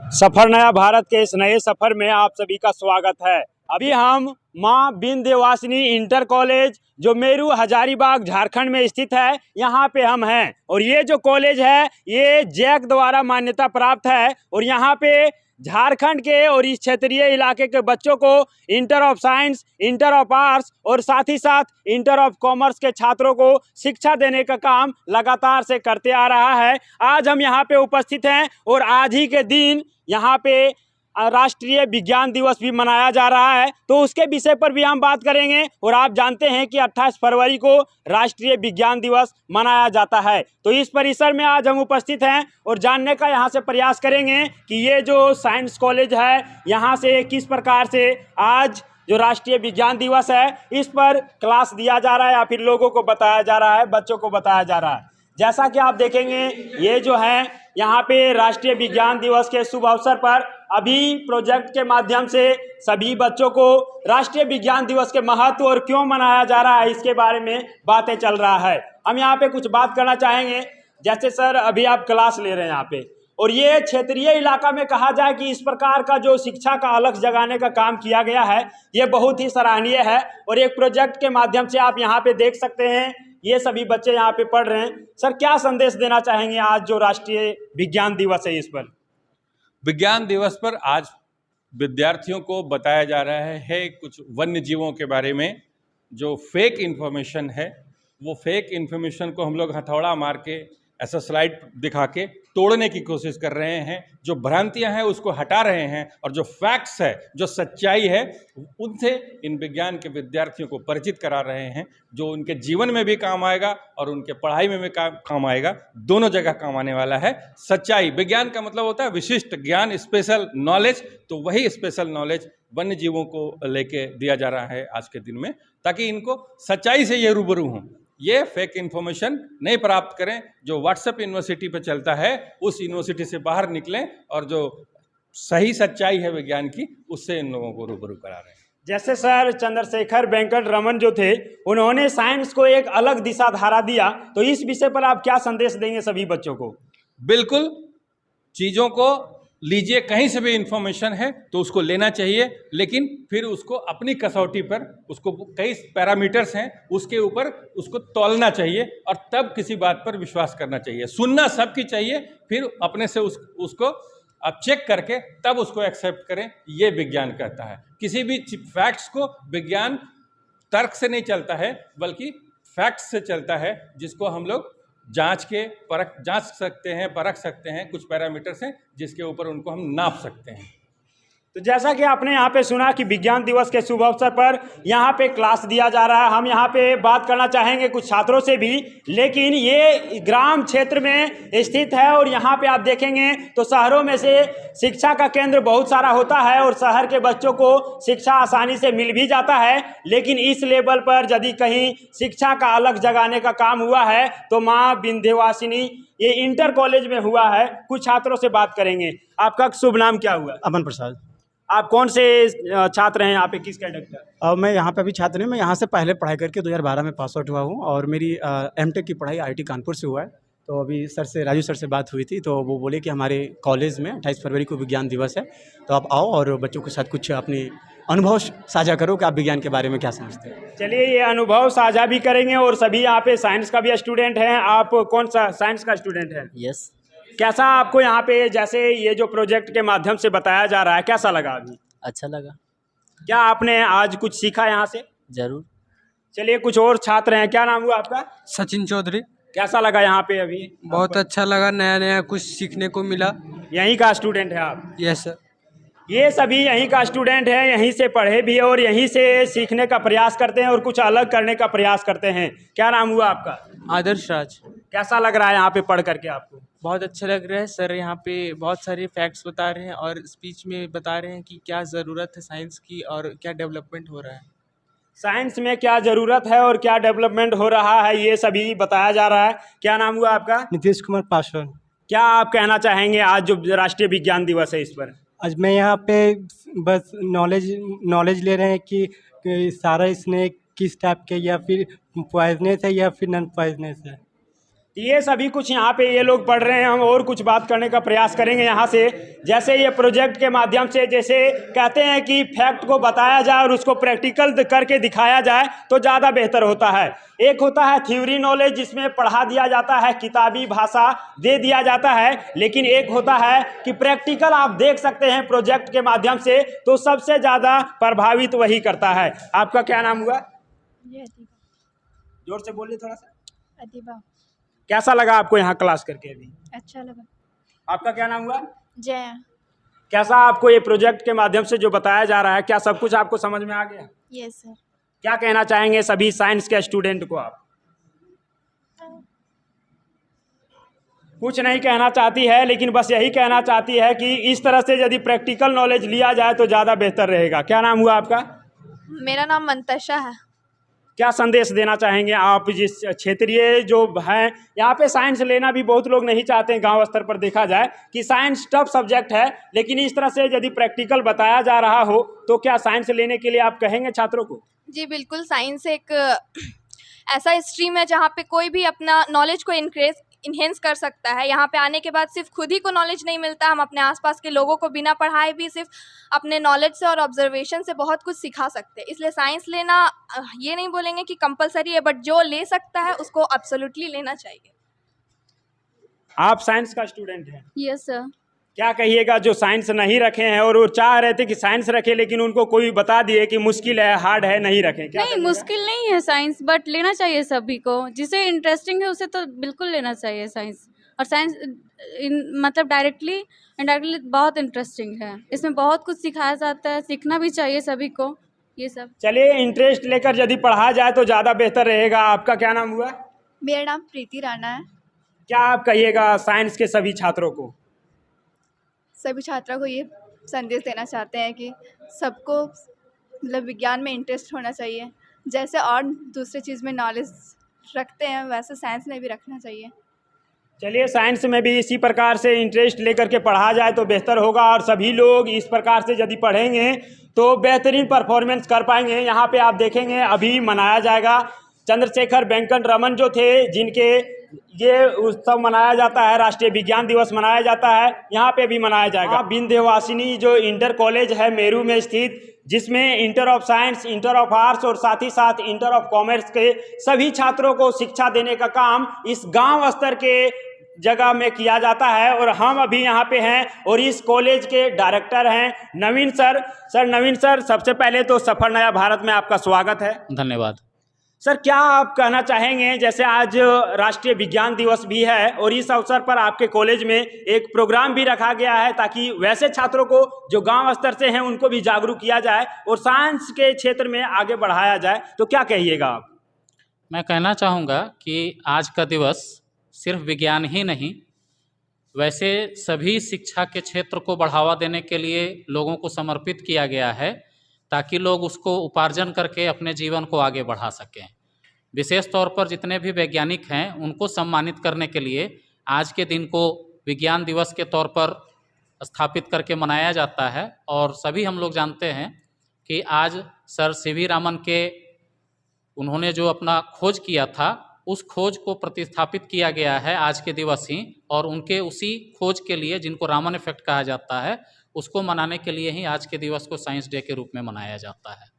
सफर नया भारत के इस नए सफर में आप सभी का स्वागत है। अभी हम माँ विंध्यवासिनी इंटर कॉलेज जो मेरू हजारीबाग झारखंड में स्थित है, यहाँ पे हम हैं। और ये जो कॉलेज है ये जैक द्वारा मान्यता प्राप्त है और यहाँ पे झारखंड के और इस क्षेत्रीय इलाके के बच्चों को inter of science, inter of arts और साथ ही साथ इंटर ऑफ कॉमर्स के छात्रों को शिक्षा देने का काम लगातार से करते आ रहा है। आज हम यहाँ पे उपस्थित हैं और आज ही के दिन यहाँ पे राष्ट्रीय विज्ञान दिवस भी मनाया जा रहा है, तो उसके विषय पर भी हम बात करेंगे। और आप जानते हैं कि 28 फरवरी को राष्ट्रीय विज्ञान दिवस मनाया जाता है। तो इस परिसर में आज हम उपस्थित हैं और जानने का यहाँ से प्रयास करेंगे कि ये जो साइंस कॉलेज है यहाँ से किस प्रकार से आज जो राष्ट्रीय विज्ञान दिवस है इस पर क्लास दिया जा रहा है या फिर लोगों को बताया जा रहा है, बच्चों को बताया जा रहा है। जैसा कि आप देखेंगे ये जो है यहाँ पे राष्ट्रीय विज्ञान दिवस के शुभ अवसर पर अभी प्रोजेक्ट के माध्यम से सभी बच्चों को राष्ट्रीय विज्ञान दिवस के महत्व और क्यों मनाया जा रहा है इसके बारे में बातें चल रहा है। हम यहाँ पे कुछ बात करना चाहेंगे। जैसे सर अभी आप क्लास ले रहे हैं यहाँ पे, और ये क्षेत्रीय इलाका में कहा जाए कि इस प्रकार का जो शिक्षा का अलग जगाने का काम किया गया है ये बहुत ही सराहनीय है। और एक प्रोजेक्ट के माध्यम से आप यहाँ पे देख सकते हैं ये सभी बच्चे यहाँ पे पढ़ रहे हैं। सर क्या संदेश देना चाहेंगे आज जो राष्ट्रीय विज्ञान दिवस है इस पर? विज्ञान दिवस पर आज विद्यार्थियों को बताया जा रहा है कुछ वन्य जीवों के बारे में। जो फेक इन्फॉर्मेशन है वो फेक इन्फॉर्मेशन को हम लोग हथौड़ा मार के ऐसा स्लाइड दिखा के तोड़ने की कोशिश कर रहे हैं। जो भ्रांतियां हैं उसको हटा रहे हैं और जो फैक्ट्स है, जो सच्चाई है, उनसे इन विज्ञान के विद्यार्थियों को परिचित करा रहे हैं, जो उनके जीवन में भी काम आएगा और उनके पढ़ाई में भी काम आएगा। दोनों जगह काम आने वाला है। सच्चाई, विज्ञान का मतलब होता है विशिष्ट ज्ञान, स्पेशल नॉलेज। तो वही स्पेशल नॉलेज वन्य जीवों को लेके दिया जा रहा है आज के दिन में, ताकि इनको सच्चाई से ये रूबरू हों, ये फेक इन्फॉर्मेशन नहीं प्राप्त करें। जो व्हाट्सएप यूनिवर्सिटी पे चलता है उस यूनिवर्सिटी से बाहर निकलें और जो सही सच्चाई है विज्ञान की उससे इन लोगों को रूबरू करा रहे हैं। जैसे सर चंद्रशेखर वेंकट रमन जो थे उन्होंने साइंस को एक अलग दिशा धारा दिया, तो इस विषय पर आप क्या संदेश देंगे सभी बच्चों को? बिल्कुल, चीज़ों को लीजिए, कहीं से भी इंफॉर्मेशन है तो उसको लेना चाहिए, लेकिन फिर उसको अपनी कसौटी पर, उसको कई पैरामीटर्स हैं उसके ऊपर उसको तौलना चाहिए और तब किसी बात पर विश्वास करना चाहिए। सुनना सबकी चाहिए, फिर अपने से उसको आप चेक करके तब उसको एक्सेप्ट करें। ये विज्ञान कहता है। किसी भी फैक्ट्स को विज्ञान तर्क से नहीं चलता है बल्कि फैक्ट्स से चलता है, जिसको हम लोग जांच सकते हैं, परख सकते हैं। कुछ पैरामीटर्स हैं जिसके ऊपर उनको हम नाप सकते हैं। तो जैसा कि आपने यहाँ पे सुना कि विज्ञान दिवस के शुभ अवसर पर यहाँ पे क्लास दिया जा रहा है। हम यहाँ पे बात करना चाहेंगे कुछ छात्रों से भी, लेकिन ये ग्राम क्षेत्र में स्थित है और यहाँ पे आप देखेंगे तो शहरों में से शिक्षा का केंद्र बहुत सारा होता है और शहर के बच्चों को शिक्षा आसानी से मिल भी जाता है। लेकिन इस लेवल पर यदि कहीं शिक्षा का अलग जगाने का काम हुआ है तो माँ विंध्यवासिनी ये इंटर कॉलेज में हुआ है। कुछ छात्रों से बात करेंगे। आपका शुभ नाम क्या हुआ? अमन प्रसाद। आप कौन से छात्र हैं यहाँ पे, किस कैडेट का? मैं यहाँ पे अभी छात्र नहीं, मैं यहाँ से पहले पढ़ाई करके 2012 में पास आउट हुआ हूँ और मेरी एमटेक की पढ़ाई आईआईटी कानपुर से हुआ है। तो अभी राजू सर से बात हुई थी तो वो बोले कि हमारे कॉलेज में 28 फरवरी को विज्ञान दिवस है, तो आप आओ और बच्चों के साथ कुछ अपने अनुभव साझा करो कि आप विज्ञान के बारे में क्या समझते हैं। चलिए ये अनुभव साझा भी करेंगे। और सभी यहाँ पे साइंस का भी स्टूडेंट हैं। आप कौन सा साइंस का स्टूडेंट हैं? यस। कैसा आपको यहाँ पे जैसे ये जो प्रोजेक्ट के माध्यम से बताया जा रहा है कैसा लगा? अभी अच्छा लगा। क्या आपने आज कुछ सीखा यहाँ से? जरूर। चलिए कुछ और छात्र हैं। क्या नाम हुआ आपका? सचिन चौधरी। कैसा लगा यहाँ पे अभी? बहुत अच्छा लगा, नया नया कुछ सीखने को मिला। यहीं का स्टूडेंट है आप? Yes sir. ये सभी यहीं का स्टूडेंट है, यहीं से पढ़े भी है और यहीं से सीखने का प्रयास करते हैं और कुछ अलग करने का प्रयास करते हैं। क्या नाम हुआ आपका? आदर्श राज। कैसा लग रहा है यहाँ पे पढ़ करके आपको? बहुत अच्छा लग रहा है सर। यहाँ पे बहुत सारे फैक्ट्स बता रहे हैं और स्पीच में बता रहे हैं कि क्या ज़रूरत है साइंस की और क्या डेवलपमेंट हो रहा है। साइंस में क्या ज़रूरत है और क्या डेवलपमेंट हो रहा है ये सभी बताया जा रहा है। क्या नाम हुआ आपका? नीतीश कुमार पासवान। क्या आप कहना चाहेंगे आज जो राष्ट्रीय विज्ञान दिवस है इस पर? आज मैं यहाँ पे बस नॉलेज ले रहे हैं कि सारा स्नेक किस टाइप के, या फिर पॉइजनस है या फिर नॉन पॉइजनस है। तो ये सभी कुछ यहाँ पे ये लोग पढ़ रहे हैं। हम और कुछ बात करने का प्रयास करेंगे यहाँ से। जैसे ये प्रोजेक्ट के माध्यम से जैसे कहते हैं कि फैक्ट को बताया जाए और उसको प्रैक्टिकल करके दिखाया जाए तो ज़्यादा बेहतर होता है। एक होता है थ्योरी नॉलेज, जिसमें पढ़ा दिया जाता है, किताबी भाषा दे दिया जाता है, लेकिन एक होता है कि प्रैक्टिकल आप देख सकते हैं प्रोजेक्ट के माध्यम से, तो सबसे ज़्यादा प्रभावित वही करता है। आपका क्या नाम हुआ? जी अतीबा। जोर से बोलिए थोड़ा सा। अतीबा। कैसा लगा आपको यहाँ क्लास करके अभी? अच्छा लगा। आपका क्या नाम हुआ? जया। कैसा आपको ये प्रोजेक्ट के माध्यम से जो बताया जा रहा है, क्या सब कुछ आपको समझ में आ गया? Yes sir. क्या कहना चाहेंगे सभी साइंस के स्टूडेंट को आप? कुछ नहीं कहना चाहती है, लेकिन बस यही कहना चाहती है कि इस तरह से यदि प्रैक्टिकल नॉलेज लिया जाए तो ज़्यादा बेहतर रहेगा। क्या नाम हुआ आपका? मेरा नाम मंतशा है। क्या संदेश देना चाहेंगे आप जिस क्षेत्रीय जो हैं यहाँ पे? साइंस लेना भी बहुत लोग नहीं चाहते हैं। गांव स्तर पर देखा जाए कि साइंस टफ सब्जेक्ट है, लेकिन इस तरह से यदि प्रैक्टिकल बताया जा रहा हो तो क्या साइंस लेने के लिए आप कहेंगे छात्रों को? जी बिल्कुल, साइंस एक ऐसा स्ट्रीम है जहाँ पे कोई भी अपना नॉलेज को इन्हेंस कर सकता है। यहाँ पे आने के बाद सिर्फ खुद ही को नॉलेज नहीं मिलता, हम अपने आसपास के लोगों को बिना पढ़ाए भी सिर्फ अपने नॉलेज से और ऑब्जर्वेशन से बहुत कुछ सिखा सकते हैं। इसलिए साइंस लेना ये नहीं बोलेंगे कि कंपलसरी है, बट जो ले सकता है उसको एब्सोल्युटली लेना चाहिए। आप साइंस का स्टूडेंट हैं? Yes sir. क्या कहिएगा जो साइंस नहीं रखे हैं और वो चाह रहे थे कि साइंस रखे, लेकिन उनको कोई बता दिए कि मुश्किल है, हार्ड है, नहीं रखें? क्या नहीं, कहिएगा? मुश्किल नहीं है साइंस, बट लेना चाहिए सभी को। जिसे इंटरेस्टिंग है उसे तो बिल्कुल लेना चाहिए साइंस। और साइंस मतलब डायरेक्टली इनडायरेक्टली बहुत इंटरेस्टिंग है। इसमें बहुत कुछ सिखाया जाता है, सीखना भी चाहिए सभी को ये सब। चलिए, इंटरेस्ट लेकर यदि पढ़ा जाए तो ज़्यादा बेहतर रहेगा। आपका क्या नाम हुआ? मेरा नाम प्रीति राणा है। क्या आप कहिएगा साइंस के सभी छात्रों को? सभी छात्रों को ये संदेश देना चाहते हैं कि सबको मतलब विज्ञान में इंटरेस्ट होना चाहिए। जैसे और दूसरे चीज़ में नॉलेज रखते हैं वैसे साइंस में भी रखना चाहिए। चलिए, साइंस में भी इसी प्रकार से इंटरेस्ट लेकर के पढ़ा जाए तो बेहतर होगा, और सभी लोग इस प्रकार से यदि पढ़ेंगे तो बेहतरीन परफॉर्मेंस कर पाएंगे। यहाँ पे आप देखेंगे अभी मनाया जाएगा चंद्रशेखर वेंकट रमन जो थे, जिनके ये उत्सव मनाया जाता है, राष्ट्रीय विज्ञान दिवस मनाया जाता है, यहाँ पे भी मनाया जाएगा। विंध्यवासिनी जो इंटर कॉलेज है मेरू में स्थित, जिसमें inter of science, inter of arts और साथ ही साथ इंटर ऑफ कॉमर्स के सभी छात्रों को शिक्षा देने का काम इस गांव स्तर के जगह में किया जाता है। और हम अभी यहाँ पे हैं और इस कॉलेज के डायरेक्टर हैं नवीन सर। नवीन सर, सबसे पहले तो सफर नया भारत में आपका स्वागत है। धन्यवाद सर, क्या आप कहना चाहेंगे, जैसे आज राष्ट्रीय विज्ञान दिवस भी है और इस अवसर पर आपके कॉलेज में एक प्रोग्राम भी रखा गया है ताकि वैसे छात्रों को जो गांव स्तर से हैं उनको भी जागरूक किया जाए और साइंस के क्षेत्र में आगे बढ़ाया जाए, तो क्या कहिएगा आप? मैं कहना चाहूँगा कि आज का दिवस सिर्फ विज्ञान ही नहीं, वैसे सभी शिक्षा के क्षेत्र को बढ़ावा देने के लिए लोगों को समर्पित किया गया है ताकि लोग उसको उपार्जन करके अपने जीवन को आगे बढ़ा सकें। विशेष तौर पर जितने भी वैज्ञानिक हैं उनको सम्मानित करने के लिए आज के दिन को विज्ञान दिवस के तौर पर स्थापित करके मनाया जाता है। और सभी हम लोग जानते हैं कि आज सर सीवी रामन के उन्होंने जो अपना खोज किया था उस खोज को प्रतिस्थापित किया गया है आज के दिवस ही, और उनके उसी खोज के लिए जिनको रामन इफेक्ट कहा जाता है उसको मनाने के लिए ही आज के दिवस को साइंस डे के रूप में मनाया जाता है।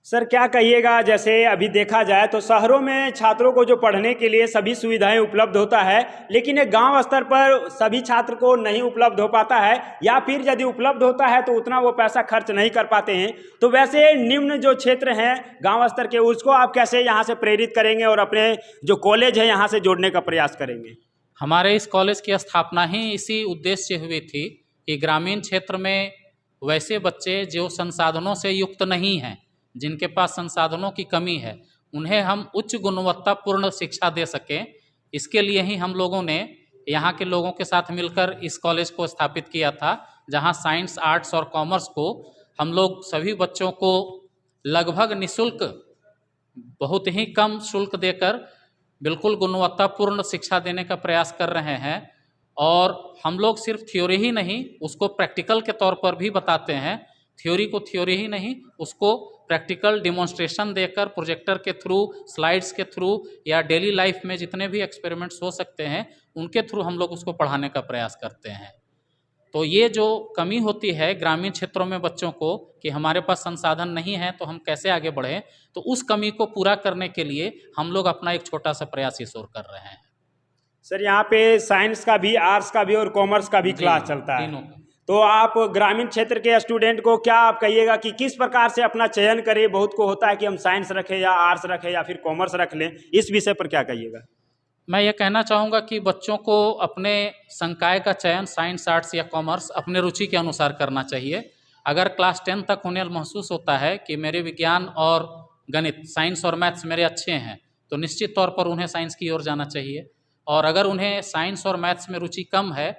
सर, क्या कहिएगा, जैसे अभी देखा जाए तो शहरों में छात्रों को जो पढ़ने के लिए सभी सुविधाएं उपलब्ध होता है, लेकिन एक गांव स्तर पर सभी छात्र को नहीं उपलब्ध हो पाता है, या फिर यदि उपलब्ध होता है तो उतना वो पैसा खर्च नहीं कर पाते हैं। तो वैसे निम्न जो क्षेत्र हैं गांव स्तर के, उसको आप कैसे यहाँ से प्रेरित करेंगे और अपने जो कॉलेज है यहाँ से जोड़ने का प्रयास करेंगे? हमारे इस कॉलेज की स्थापना ही इसी उद्देश्य से हुई थी कि ग्रामीण क्षेत्र में वैसे बच्चे जो संसाधनों से युक्त नहीं हैं, जिनके पास संसाधनों की कमी है, उन्हें हम उच्च गुणवत्तापूर्ण शिक्षा दे सकें। इसके लिए ही हम लोगों ने यहाँ के लोगों के साथ मिलकर इस कॉलेज को स्थापित किया था, जहाँ साइंस, आर्ट्स और कॉमर्स को हम लोग सभी बच्चों को लगभग निःशुल्क, बहुत ही कम शुल्क देकर बिल्कुल गुणवत्तापूर्ण शिक्षा देने का प्रयास कर रहे हैं। और हम लोग सिर्फ थ्योरी ही नहीं, उसको प्रैक्टिकल के तौर पर भी बताते हैं। थ्योरी को थ्योरी ही नहीं, उसको प्रैक्टिकल डिमॉन्स्ट्रेशन देकर प्रोजेक्टर के थ्रू, स्लाइड्स के थ्रू या डेली लाइफ में जितने भी एक्सपेरिमेंट्स हो सकते हैं उनके थ्रू हम लोग उसको पढ़ाने का प्रयास करते हैं। तो ये जो कमी होती है ग्रामीण क्षेत्रों में बच्चों को कि हमारे पास संसाधन नहीं है तो हम कैसे आगे बढ़ें, तो उस कमी को पूरा करने के लिए हम लोग अपना एक छोटा सा प्रयास इस ओर कर रहे हैं। सर यहाँ पे साइंस का भी, आर्ट्स का भी और कॉमर्स का भी क्लास चलता है, तीनों। तो आप ग्रामीण क्षेत्र के स्टूडेंट को क्या आप कहिएगा कि किस प्रकार से अपना चयन करें? बहुत को होता है कि हम साइंस रखें या आर्ट्स रखें या फिर कॉमर्स रख लें, इस विषय पर क्या कहिएगा? मैं ये कहना चाहूँगा कि बच्चों को अपने संकाय का चयन साइंस, आर्ट्स या कॉमर्स अपने रुचि के अनुसार करना चाहिए। अगर क्लास 10 तक उन्हें महसूस होता है कि मेरे विज्ञान और गणित, साइंस और मैथ्स मेरे अच्छे हैं, तो निश्चित तौर पर उन्हें साइंस की ओर जाना चाहिए। और अगर उन्हें साइंस और मैथ्स में रुचि कम है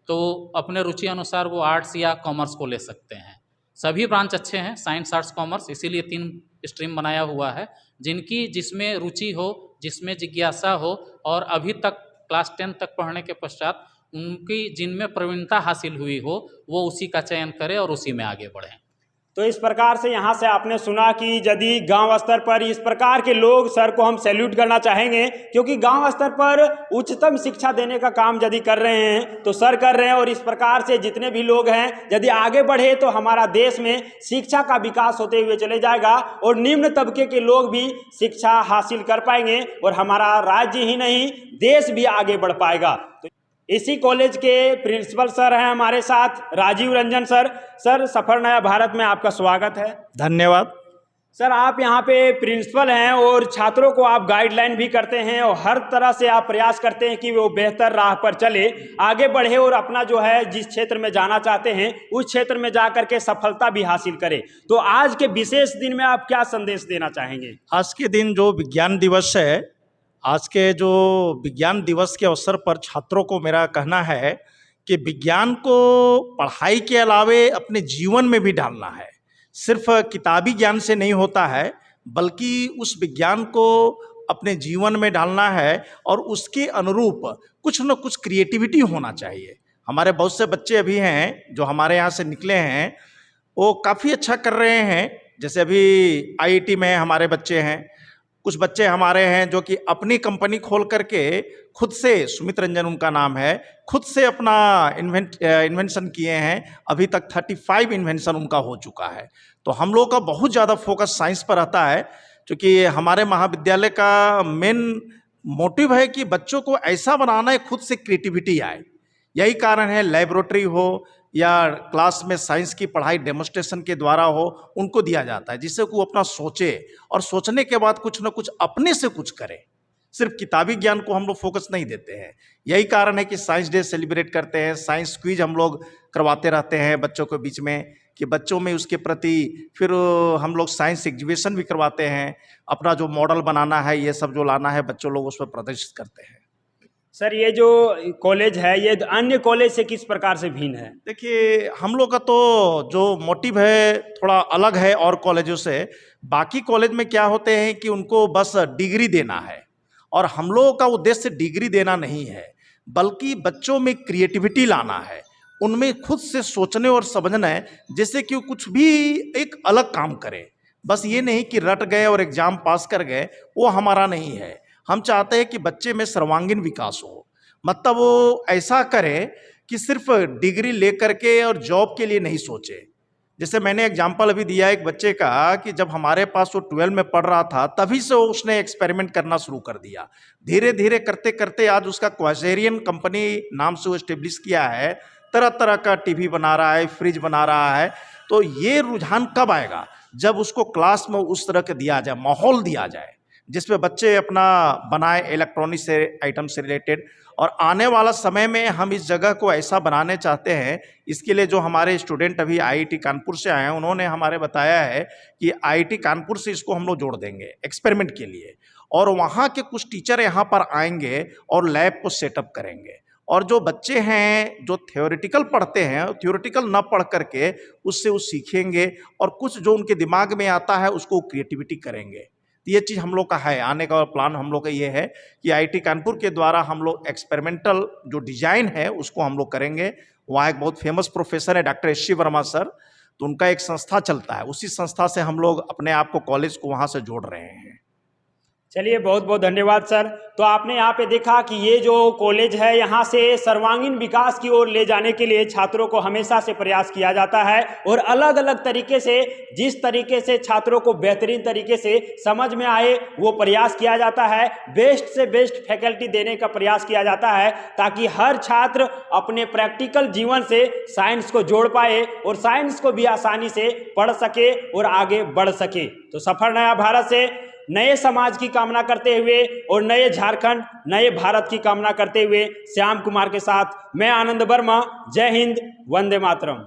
तो अपने रुचि अनुसार वो आर्ट्स या कॉमर्स को ले सकते हैं। सभी ब्रांच अच्छे हैं, साइंस, आर्ट्स, कॉमर्स, इसीलिए 3 स्ट्रीम बनाया हुआ है। जिनकी जिसमें रुचि हो, जिसमें जिज्ञासा हो और अभी तक क्लास 10 तक पढ़ने के पश्चात उनकी जिनमें प्रवीणता हासिल हुई हो, वो उसी का चयन करें और उसी में आगे बढ़ें। तो इस प्रकार से यहाँ से आपने सुना कि यदि गांव स्तर पर इस प्रकार के लोग, सर को हम सैल्यूट करना चाहेंगे, क्योंकि गांव स्तर पर उच्चतम शिक्षा देने का काम यदि कर रहे हैं तो सर कर रहे हैं, और इस प्रकार से जितने भी लोग हैं यदि आगे बढ़े तो हमारा देश में शिक्षा का विकास होते हुए चले जाएगा और निम्न तबके के लोग भी शिक्षा हासिल कर पाएंगे और हमारा राज्य ही नहीं देश भी आगे बढ़ पाएगा। तो इसी कॉलेज के प्रिंसिपल सर हैं हमारे साथ, राजीव रंजन सर। सर, सफर नया भारत में आपका स्वागत है। धन्यवाद। सर, आप यहाँ पे प्रिंसिपल हैं और छात्रों को आप गाइडलाइन भी करते हैं और हर तरह से आप प्रयास करते हैं कि वो बेहतर राह पर चले, आगे बढ़े और अपना जो है जिस क्षेत्र में जाना चाहते हैं उस क्षेत्र में जा करके सफलता भी हासिल करे। तो आज के विशेष दिन में आप क्या संदेश देना चाहेंगे? आज के दिन जो विज्ञान दिवस है, आज के जो विज्ञान दिवस के अवसर पर छात्रों को मेरा कहना है कि विज्ञान को पढ़ाई के अलावे अपने जीवन में भी डालना है। सिर्फ किताबी ज्ञान से नहीं होता है, बल्कि उस विज्ञान को अपने जीवन में डालना है और उसके अनुरूप कुछ न कुछ क्रिएटिविटी होना चाहिए। हमारे बहुत से बच्चे अभी हैं जो हमारे यहाँ से निकले हैं, वो काफ़ी अच्छा कर रहे हैं। जैसे अभी IIT में हमारे बच्चे हैं, कुछ बच्चे हमारे हैं जो कि अपनी कंपनी खोल करके खुद से, सुमित रंजन उनका नाम है, खुद से अपना इन्वेंशन किए हैं। अभी तक 35 इन्वेंशन उनका हो चुका है। तो हम लोगों का बहुत ज़्यादा फोकस साइंस पर रहता है, क्योंकि हमारे महाविद्यालय का मेन मोटिव है कि बच्चों को ऐसा बनाना है खुद से क्रिएटिविटी आए। यही कारण है लैबोरेटरी हो या क्लास में साइंस की पढ़ाई डेमोन्स्ट्रेशन के द्वारा हो, उनको दिया जाता है जिससे वो अपना सोचे और सोचने के बाद कुछ ना कुछ अपने से कुछ करे। सिर्फ किताबी ज्ञान को हम लोग फोकस नहीं देते हैं। यही कारण है कि साइंस डे सेलिब्रेट करते हैं, साइंस क्विज हम लोग करवाते रहते हैं बच्चों के बीच में, कि बच्चों में उसके प्रति, फिर हम लोग साइंस एग्जीबिशन भी करवाते हैं। अपना जो मॉडल बनाना है, ये सब जो लाना है, बच्चों लोग उस पर प्रदर्शित करते हैं। सर, ये जो कॉलेज है ये अन्य कॉलेज से किस प्रकार से भिन्न है? देखिए, हम लोग का तो जो मोटिव है थोड़ा अलग है और कॉलेजों से। बाकी कॉलेज में क्या होते हैं कि उनको बस डिग्री देना है, और हम लोगों का उद्देश्य डिग्री देना नहीं है, बल्कि बच्चों में क्रिएटिविटी लाना है, उनमें खुद से सोचने और समझना है, जैसे कि वो कुछ भी एक अलग काम करें। बस ये नहीं कि रट गए और एग्जाम पास कर गए, वो हमारा नहीं है। हम चाहते हैं कि बच्चे में सर्वांगीण विकास हो, मतलब वो ऐसा करे कि सिर्फ डिग्री लेकर के और जॉब के लिए नहीं सोचे। जैसे मैंने एग्जाम्पल अभी दिया एक बच्चे का कि जब हमारे पास वो 12 में पढ़ रहा था, तभी से उसने एक्सपेरिमेंट करना शुरू कर दिया। धीरे धीरे करते करते आज उसका क्वासेरियन कंपनी नाम से वो एस्टेब्लिश किया है, तरह तरह का टीवी बना रहा है, फ्रिज बना रहा है। तो ये रुझान कब आएगा? जब उसको क्लास में उस तरह के दिया जाए, माहौल दिया जाए जिसमें बच्चे अपना बनाए इलेक्ट्रॉनिक से आइटम से रिलेटेड। और आने वाला समय में हम इस जगह को ऐसा बनाने चाहते हैं। इसके लिए जो हमारे स्टूडेंट अभी IIT कानपुर से आए हैं, उन्होंने हमारे बताया है कि IIT कानपुर से इसको हम लोग जोड़ देंगे एक्सपेरिमेंट के लिए, और वहाँ के कुछ टीचर यहाँ पर आएंगे और लैब को सेटअप करेंगे। और जो बच्चे हैं जो थ्योरेटिकल पढ़ते हैं, थ्योरेटिकल न पढ़ करके उससे वो सीखेंगे, और कुछ जो उनके दिमाग में आता है उसको क्रिएटिविटी करेंगे। ये चीज़ हम लोग का है, आने का प्लान हम लोग का ये है कि IIT कानपुर के द्वारा हम लोग एक्सपेरिमेंटल जो डिज़ाइन है उसको हम लोग करेंगे। वहाँ एक बहुत फेमस प्रोफेसर है डॉक्टर SC वर्मा सर, तो उनका एक संस्था चलता है, उसी संस्था से हम लोग अपने आप को कॉलेज को वहाँ से जोड़ रहे हैं। चलिए, बहुत बहुत धन्यवाद सर। तो आपने यहाँ पे देखा कि ये जो कॉलेज है यहाँ से सर्वांगीण विकास की ओर ले जाने के लिए छात्रों को हमेशा से प्रयास किया जाता है और अलग अलग तरीके से, जिस तरीके से छात्रों को बेहतरीन तरीके से समझ में आए वो प्रयास किया जाता है। बेस्ट से बेस्ट फैकल्टी देने का प्रयास किया जाता है ताकि हर छात्र अपने प्रैक्टिकल जीवन से साइंस को जोड़ पाए और साइंस को भी आसानी से पढ़ सके और आगे बढ़ सके। तो सफल नया भारत से नए समाज की कामना करते हुए और नए झारखंड, नए भारत की कामना करते हुए श्याम कुमार के साथ मैं आनंद वर्मा। जय हिंद, वंदे मातरम।